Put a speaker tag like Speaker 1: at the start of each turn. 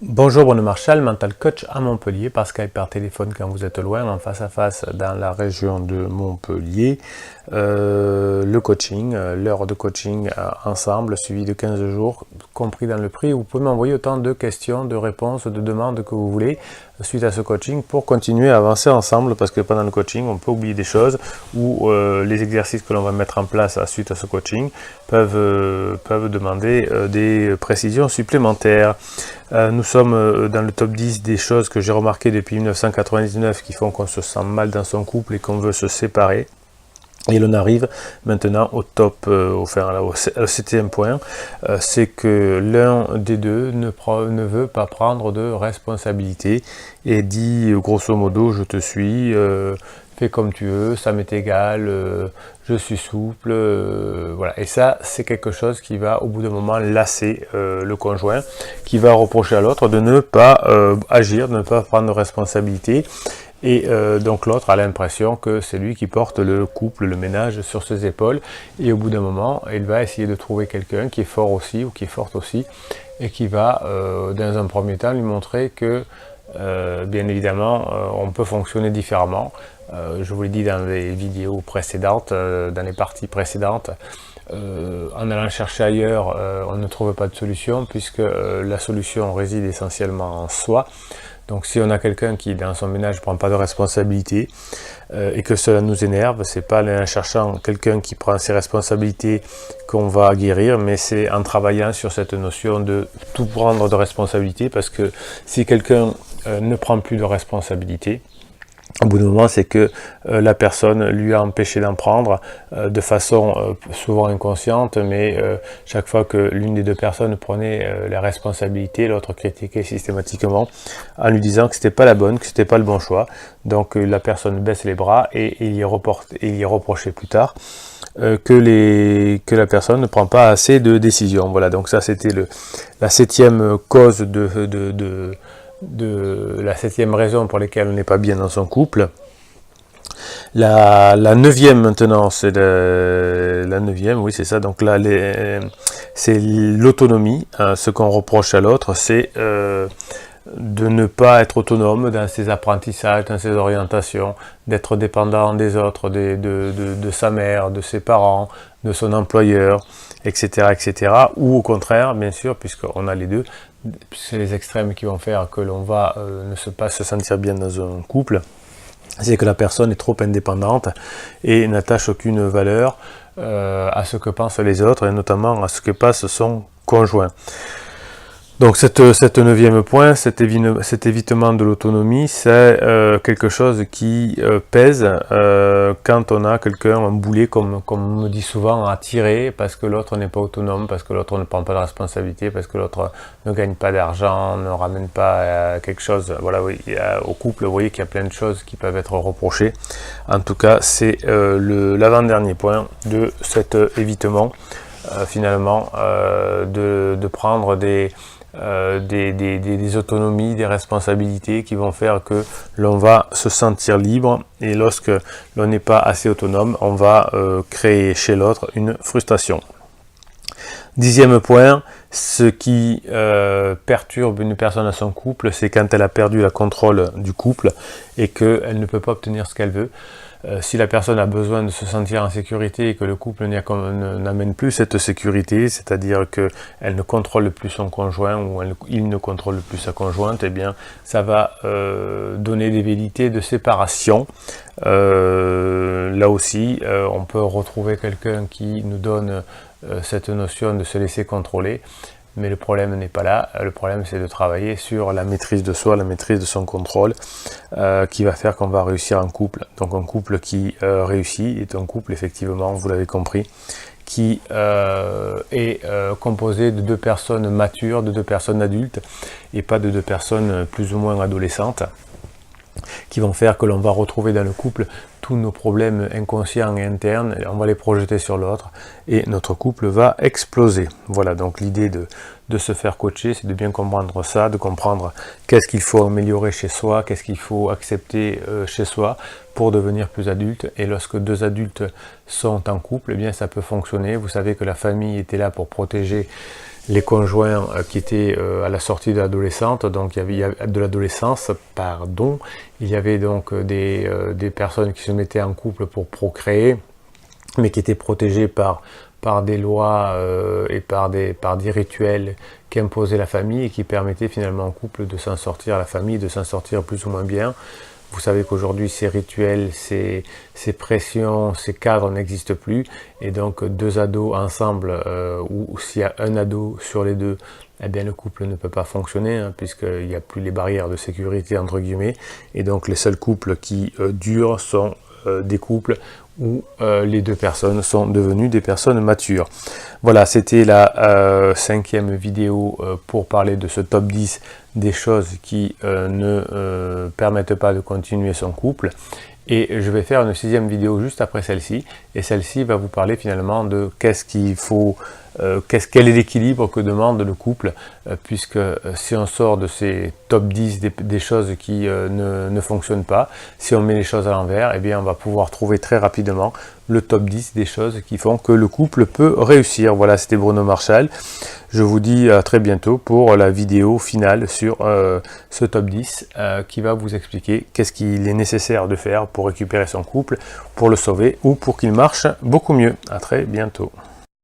Speaker 1: Bonjour Bruno Marchal, mental coach à Montpellier, par Skype, par téléphone quand vous êtes loin, en face à face dans la région de Montpellier. Le coaching, l'heure de coaching ensemble, suivi de 15 jours, compris dans le prix. Vous pouvez m'envoyer autant de questions, de réponses, de demandes que vous voulez suite à ce coaching pour continuer à avancer ensemble, parce que pendant le coaching, on peut oublier des choses ou les exercices que l'on va mettre en place suite à ce coaching peuvent demander des précisions supplémentaires. Nous sommes dans le top 10 des choses que j'ai remarquées depuis 1999 qui font qu'on se sent mal dans son couple et qu'on veut se séparer. Et l'on arrive maintenant au top, au 7e point, c'est que l'un des deux ne veut pas prendre de responsabilité et dit grosso modo je te suis, fais comme tu veux, ça m'est égal, je suis souple, voilà. Et ça c'est quelque chose qui va au bout d'un moment lasser le conjoint, qui va reprocher à l'autre de ne pas agir, de ne pas prendre de responsabilité. Et donc l'autre a l'impression que c'est lui qui porte le couple, le ménage sur ses épaules. Et au bout d'un moment, il va essayer de trouver quelqu'un qui est fort aussi, ou qui est forte aussi, et qui va, dans un premier temps, lui montrer que, bien évidemment, on peut fonctionner différemment. Je vous l'ai dit dans les vidéos précédentes, dans les parties précédentes, en allant chercher ailleurs, on ne trouve pas de solution, puisque la solution réside essentiellement en soi. Donc si on a quelqu'un qui dans son ménage ne prend pas de responsabilité et que cela nous énerve, c'est pas en cherchant quelqu'un qui prend ses responsabilités qu'on va guérir, mais c'est en travaillant sur cette notion de tout prendre de responsabilité, parce que si quelqu'un ne prend plus de responsabilité, au bout d'un moment, c'est que la personne lui a empêché d'en prendre de façon souvent inconsciente, mais chaque fois que l'une des deux personnes prenait la responsabilité, l'autre critiquait systématiquement en lui disant que c'était pas la bonne, que c'était pas le bon choix. Donc la personne baisse les bras et il y est reproché plus tard que la personne ne prend pas assez de décisions. Voilà, donc ça c'était la 7e cause de la 7e raison pour laquelle on n'est pas bien dans son couple. La 9e maintenant, c'est la 9e, oui c'est ça, donc là c'est l'autonomie. Ce qu'on reproche à l'autre, c'est de ne pas être autonome dans ses apprentissages, dans ses orientations, d'être dépendant des autres, de sa mère, de ses parents, de son employeur, etc., etc. Ou au contraire, bien sûr, puisqu'on a les deux, c'est les extrêmes qui vont faire que l'on va pas se sentir bien dans un couple, c'est que la personne est trop indépendante et n'attache aucune valeur à ce que pensent les autres, et notamment à ce que pense son conjoint. Donc cette 9e point, cet évitement de l'autonomie, c'est quelque chose qui pèse quand on a quelqu'un, un boulet, comme on me dit souvent, à tirer, parce que l'autre n'est pas autonome, parce que l'autre ne prend pas de responsabilité, parce que l'autre ne gagne pas d'argent, ne ramène pas quelque chose. Voilà, oui, au couple, vous voyez qu'il y a plein de choses qui peuvent être reprochées. En tout cas, c'est l'avant-dernier point de cet évitement, finalement, de prendre des autonomies, des responsabilités qui vont faire que l'on va se sentir libre, et lorsque l'on n'est pas assez autonome, on va créer chez l'autre une frustration. 10e point, ce qui perturbe une personne à son couple, c'est quand elle a perdu la contrôle du couple et qu'elle ne peut pas obtenir ce qu'elle veut. Si la personne a besoin de se sentir en sécurité et que le couple n'amène plus cette sécurité, c'est-à-dire qu'elle ne contrôle plus son conjoint ou il ne contrôle plus sa conjointe, eh bien ça va donner des velléités de séparation. Là aussi, on peut retrouver quelqu'un qui nous donne cette notion de se laisser contrôler. Mais le problème n'est pas là, le problème c'est de travailler sur la maîtrise de soi, la maîtrise de son contrôle, qui va faire qu'on va réussir en couple. Donc un couple qui réussit est un couple, effectivement, vous l'avez compris, qui est composé de 2 personnes matures, de 2 personnes adultes, et pas de 2 personnes plus ou moins adolescentes, qui vont faire que l'on va retrouver dans le couple tous nos problèmes inconscients et internes, on va les projeter sur l'autre et notre couple va exploser. Voilà, donc l'idée de se faire coacher, c'est de bien comprendre ça, de comprendre qu'est-ce qu'il faut améliorer chez soi, qu'est-ce qu'il faut accepter chez soi pour devenir plus adulte. Et lorsque 2 adultes sont en couple, eh bien ça peut fonctionner. Vous savez que la famille était là pour protéger les conjoints qui étaient à la sortie de l'adolescence, donc il y avait de l'adolescence, pardon, il y avait donc des personnes qui se mettaient en couple pour procréer, mais qui étaient protégées par des lois et par des rituels qui imposaient la famille et qui permettaient finalement au couple de s'en sortir, à la famille de s'en sortir plus ou moins bien. Vous savez qu'aujourd'hui, ces rituels, ces pressions, ces cadres n'existent plus. Et donc, deux ados ensemble, ou s'il y a un ado sur les deux, eh bien, le couple ne peut pas fonctionner, hein, puisqu'il n'y a plus les barrières de sécurité, entre guillemets. Et donc, les seuls couples qui durent sont des couples où les deux personnes sont devenues des personnes matures. Voilà, c'était la 5e vidéo pour parler de ce top 10 des choses qui ne permettent pas de continuer son couple. Et je vais faire une 6e vidéo juste après celle-ci. Et celle-ci va vous parler finalement de qu'est-ce qu'il faut, quel est l'équilibre que demande le couple, puisque si on sort de ces top 10 des choses qui ne fonctionnent pas, si on met les choses à l'envers, eh bien on va pouvoir trouver très rapidement le top 10 des choses qui font que le couple peut réussir. Voilà, c'était Bruno Marchal. Je vous dis à très bientôt pour la vidéo finale sur ce top 10 qui va vous expliquer qu'est-ce qu'il est nécessaire de faire pour récupérer son couple, pour le sauver ou pour qu'il marche beaucoup mieux. À très bientôt.